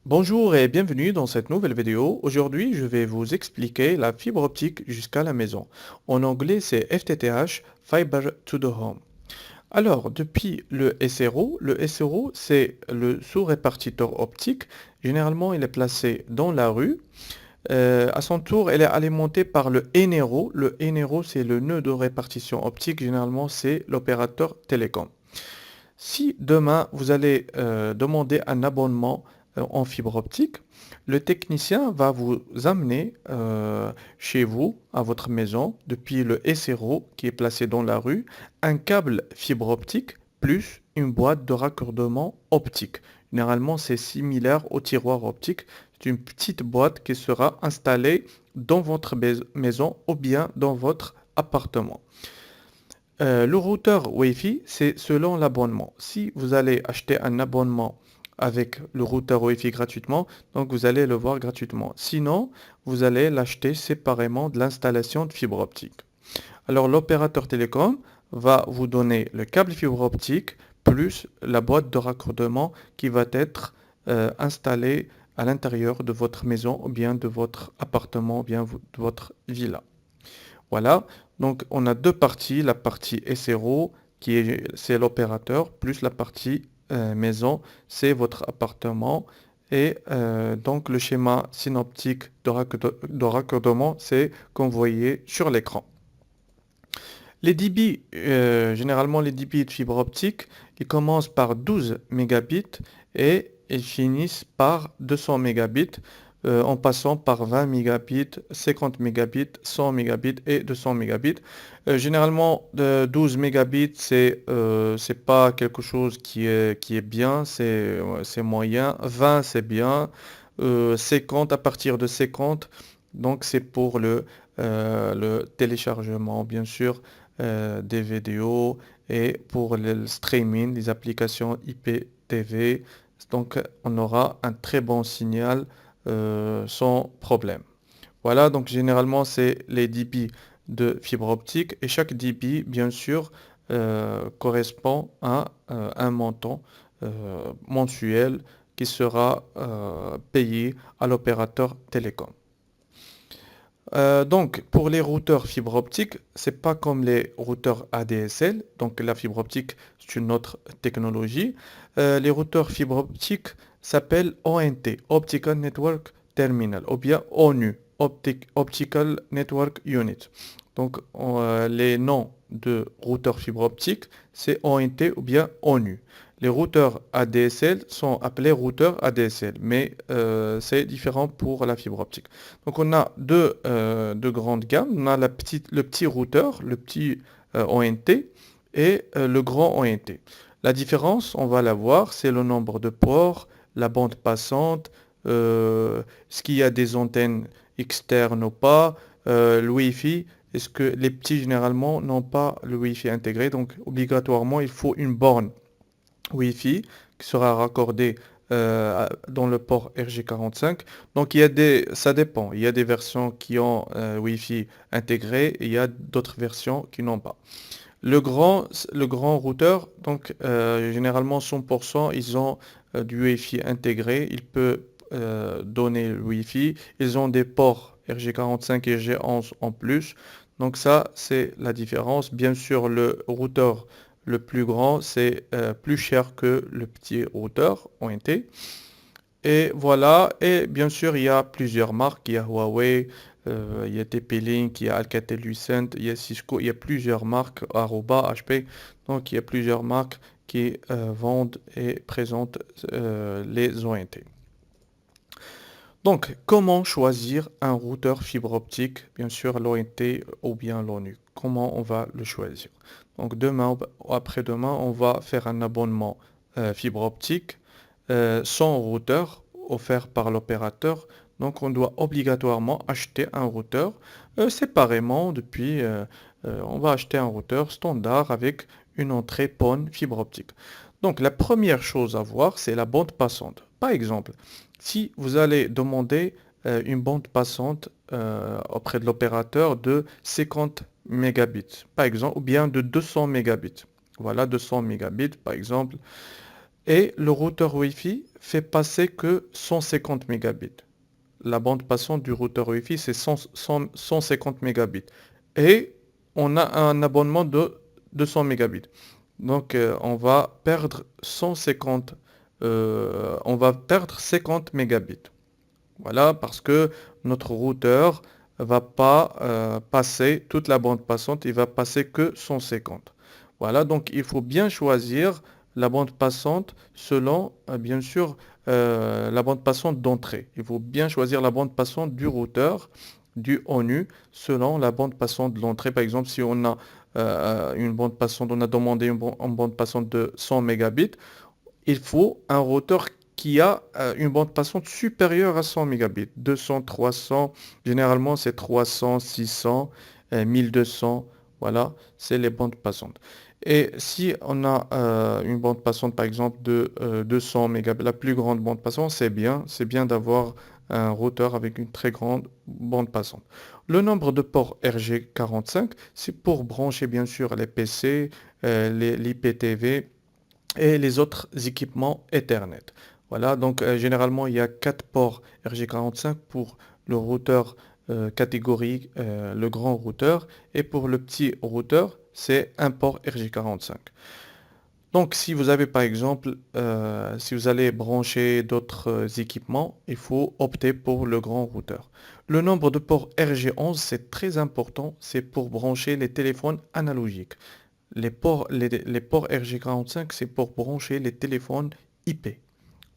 Bonjour et bienvenue dans cette nouvelle vidéo. Aujourd'hui, je vais vous expliquer la fibre optique jusqu'à la maison. En anglais, c'est FTTH, Fiber to the Home. Alors, depuis le SRO, c'est le sous-répartiteur optique. Généralement, il est placé dans la rue. À son tour, elle est alimentée par le NRO. Le NRO, c'est le nœud de répartition optique. Généralement, c'est l'opérateur télécom. Si demain vous allez demander un abonnement en fibre optique, le technicien va vous amener chez vous, à votre maison, depuis le SRO qui est placé dans la rue, un câble fibre optique plus une boîte de raccordement optique. Généralement, c'est similaire au tiroir optique. C'est une petite boîte qui sera installée dans votre maison ou bien dans votre appartement. Le routeur Wi-Fi, c'est selon l'abonnement. Si vous allez acheter un abonnement avec le routeur Wi-Fi gratuitement, donc vous allez le voir gratuitement. Sinon, vous allez l'acheter séparément de l'installation de fibre optique. Alors l'opérateur télécom va vous donner le câble fibre optique plus la boîte de raccordement qui va être installée à l'intérieur de votre maison ou bien de votre appartement ou bien de votre villa. Voilà, donc on a deux parties, la partie SRO c'est l'opérateur, plus la partie maison, c'est votre appartement. Et donc le schéma synoptique de raccordement, c'est qu'on voyait sur l'écran. Les débits, généralement les débits de fibre optique, ils commencent par 12 mégabits et ils finissent par 200 mégabits en passant par 20 mégabits, 50 mégabits, 100 mégabits et 200 mégabits. Généralement, 12 mégabits, c'est pas quelque chose qui est bien, c'est moyen. 20, c'est bien. 50, à partir de 50, donc c'est pour le téléchargement, bien sûr des vidéos et pour le streaming, les applications IPTV. Donc, on aura un très bon signal sans problème. Voilà, donc généralement, c'est les débits de fibre optique et chaque débit, bien sûr, correspond à un montant mensuel qui sera payé à l'opérateur télécom. Donc, pour les routeurs fibre optique, c'est pas comme les routeurs ADSL. Donc, la fibre optique, c'est une autre technologie. Les routeurs fibre optique s'appellent ONT, Optical Network Terminal, ou bien ONU, Optical Network Unit. Donc, les noms de routeurs fibre optique, c'est ONT ou bien ONU. Les routeurs ADSL sont appelés routeurs ADSL, mais c'est différent pour la fibre optique. Donc on a deux grandes gammes. On a le petit routeur, le petit ONT et le grand ONT. La différence, on va la voir, c'est le nombre de ports, la bande passante, est-ce qu'il y a des antennes externes ou pas, le Wi-Fi. Est-ce que les petits généralement n'ont pas le Wi-Fi intégré, donc obligatoirement il faut une borne Wi-Fi qui sera raccordé dans le port RJ45. Donc ça dépend. Il y a des versions qui ont Wi-Fi intégré et il y a d'autres versions qui n'ont pas. Le grand routeur, donc généralement 100%, ils ont du Wi-Fi intégré. Il peut donner le Wi-Fi. Ils ont des ports RJ45 et RJ11 en plus. Donc ça, c'est la différence. Bien sûr, le routeur le plus grand, c'est plus cher que le petit routeur ONT. Et voilà, et bien sûr, il y a plusieurs marques. Il y a Huawei, il y a TP-Link, il y a Alcatel-Lucent, il y a Cisco, il y a plusieurs marques, Aruba, HP. Donc, il y a plusieurs marques qui vendent et présentent les ONT. Donc, comment choisir un routeur fibre optique, bien sûr l'ONT ou bien l'ONU? Comment on va le choisir? Donc, demain ou après-demain, on va faire un abonnement fibre optique sans routeur offert par l'opérateur. Donc, on doit obligatoirement acheter un routeur séparément on va acheter un routeur standard avec une entrée PON fibre optique. Donc, la première chose à voir, c'est la bande passante. Par exemple, si vous allez demander une bande passante auprès de l'opérateur de 50 mégabits, par exemple, ou bien de 200 mégabits. Voilà, 200 mégabits, par exemple. et le routeur Wi-Fi fait passer que 150 mégabits. La bande passante du routeur Wi-Fi, c'est 150 mégabits. Et on a un abonnement de 200 mégabits. Donc, on va perdre 50 mégabits. Voilà, parce que notre routeur va pas passer toute la bande passante, il va passer que 150. Voilà, donc il faut bien choisir la bande passante selon, bien sûr, la bande passante d'entrée. Il faut bien choisir la bande passante du routeur, du ONU, selon la bande passante de l'entrée. Par exemple, si on a une bande passante, on a demandé une bande passante de 100 mégabits, il faut un routeur qui a une bande passante supérieure à 100 mégabits. 200, 300, généralement c'est 300, 600, 1200, voilà, c'est les bandes passantes. Et si on a une bande passante par exemple de 200 mégabits, la plus grande bande passante, c'est bien d'avoir un routeur avec une très grande bande passante. Le nombre de ports RG45, c'est pour brancher bien sûr les PC, l'IPTV, et les autres équipements Ethernet. Voilà, donc généralement il y a 4 ports RJ45 pour le routeur catégorie, le grand routeur, et pour le petit routeur, c'est un port RJ45. Donc si vous avez par exemple, si vous allez brancher d'autres équipements, il faut opter pour le grand routeur. Le nombre de ports RG11, c'est très important, c'est pour brancher les téléphones analogiques. Les ports RJ45, c'est pour brancher les téléphones IP.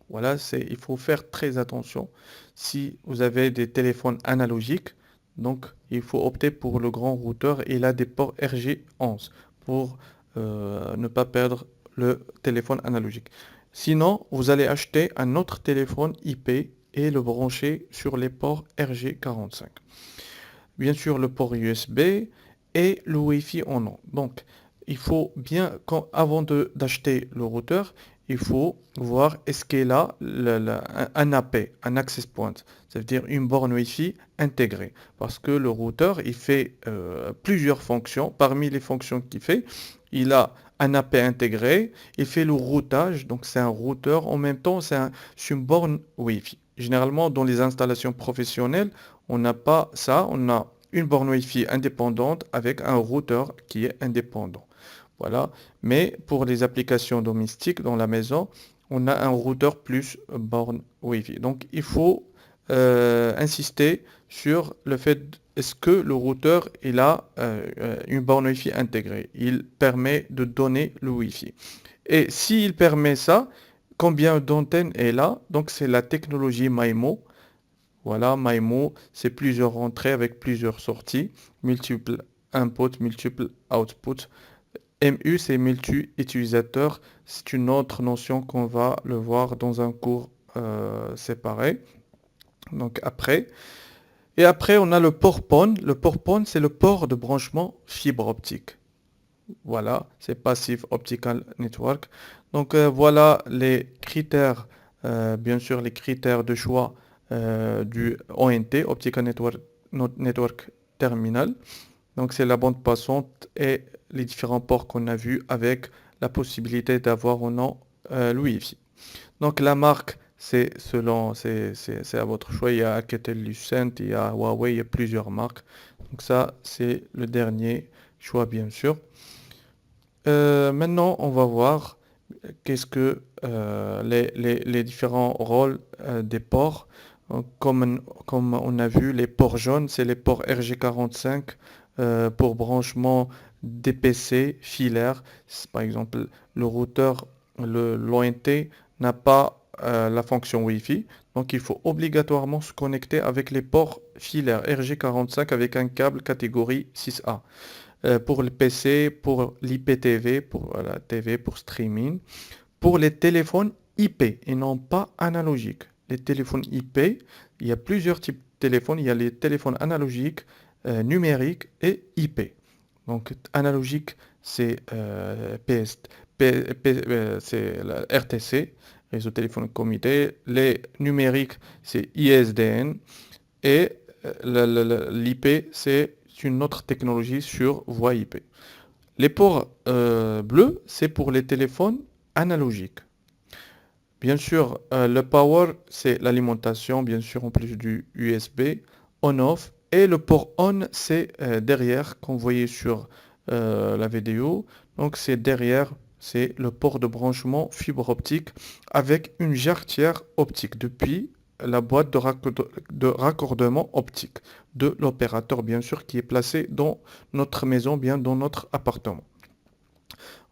Voilà, il faut faire très attention. Si vous avez des téléphones analogiques, donc il faut opter pour le grand routeur. Il a des ports RJ11 pour ne pas perdre le téléphone analogique. Sinon, vous allez acheter un autre téléphone IP et le brancher sur les ports RJ45. Bien sûr, le port USB et le Wi-Fi en ont. Donc, il faut bien, avant d'acheter le routeur, il faut voir est-ce qu'il a un AP, un access point, ça veut dire une borne Wi-Fi intégrée. Parce que le routeur, il fait plusieurs fonctions. Parmi les fonctions qu'il fait, il a un AP intégré, il fait le routage, donc c'est un routeur, en même temps c'est une borne Wi-Fi. Généralement, dans les installations professionnelles, on n'a pas ça, on a une borne Wi-Fi indépendante avec un routeur qui est indépendant. Voilà. Mais pour les applications domestiques dans la maison, on a un routeur plus borne Wi-Fi. Donc il faut insister sur le fait est-ce que le routeur il a une borne Wi-Fi intégrée. Il permet de donner le Wi-Fi. Et s'il permet ça, combien d'antennes est là? Donc c'est la technologie MIMO. Voilà, MIMO, c'est plusieurs entrées avec plusieurs sorties, multiple input, multiple output. MU, c'est multi-utilisateur. C'est une autre notion qu'on va le voir dans un cours séparé. Donc après. Et après, on a le port PON. Le port PON, c'est le port de branchement fibre optique. Voilà, c'est Passive Optical Network. Donc voilà les critères, bien sûr les critères de choix du ONT, Optical Network Terminal. Donc c'est la bande passante et les différents ports qu'on a vus avec la possibilité d'avoir ou non le Wi-Fi. Donc la marque, c'est à votre choix. Il y a Alcatel-Lucent, il y a Huawei, il y a plusieurs marques. Donc ça, c'est le dernier choix bien sûr. Maintenant, on va voir qu'est-ce que les différents rôles des ports. Comme on a vu, les ports jaunes, c'est les ports RJ45 pour branchement des PC filaires. Par exemple, le routeur, l'ONT n'a pas la fonction Wi-Fi, donc il faut obligatoirement se connecter avec les ports filaires RJ45 avec un câble catégorie 6A pour le PC, pour l'IPTV, pour la TV, pour streaming, pour les téléphones IP et non pas analogiques. Les téléphones IP, il y a plusieurs types de téléphones. Il y a les téléphones analogiques, numériques et IP. Donc analogique, c'est c'est la RTC, réseau téléphonique commuté. Les numériques, c'est ISDN. Et l'IP, c'est une autre technologie sur voie IP. Les ports bleus, c'est pour les téléphones analogiques. Bien sûr, le power, c'est l'alimentation, bien sûr, en plus du USB, on-off. Et le port on, c'est derrière, qu'on voyait sur la vidéo. Donc, c'est derrière, c'est le port de branchement fibre optique avec une jarretière optique depuis la boîte de raccordement optique de l'opérateur, bien sûr, qui est placé dans notre maison, bien dans notre appartement.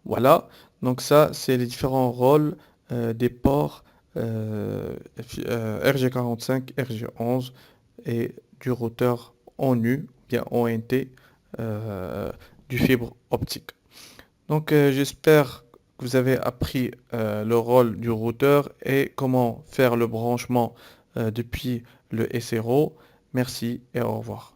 Voilà, donc ça, c'est les différents rôles des ports RG45, RG11 et du routeur ONU, bien ONT, euh, du fibre optique. Donc j'espère que vous avez appris le rôle du routeur et comment faire le branchement depuis le SRO. Merci et au revoir.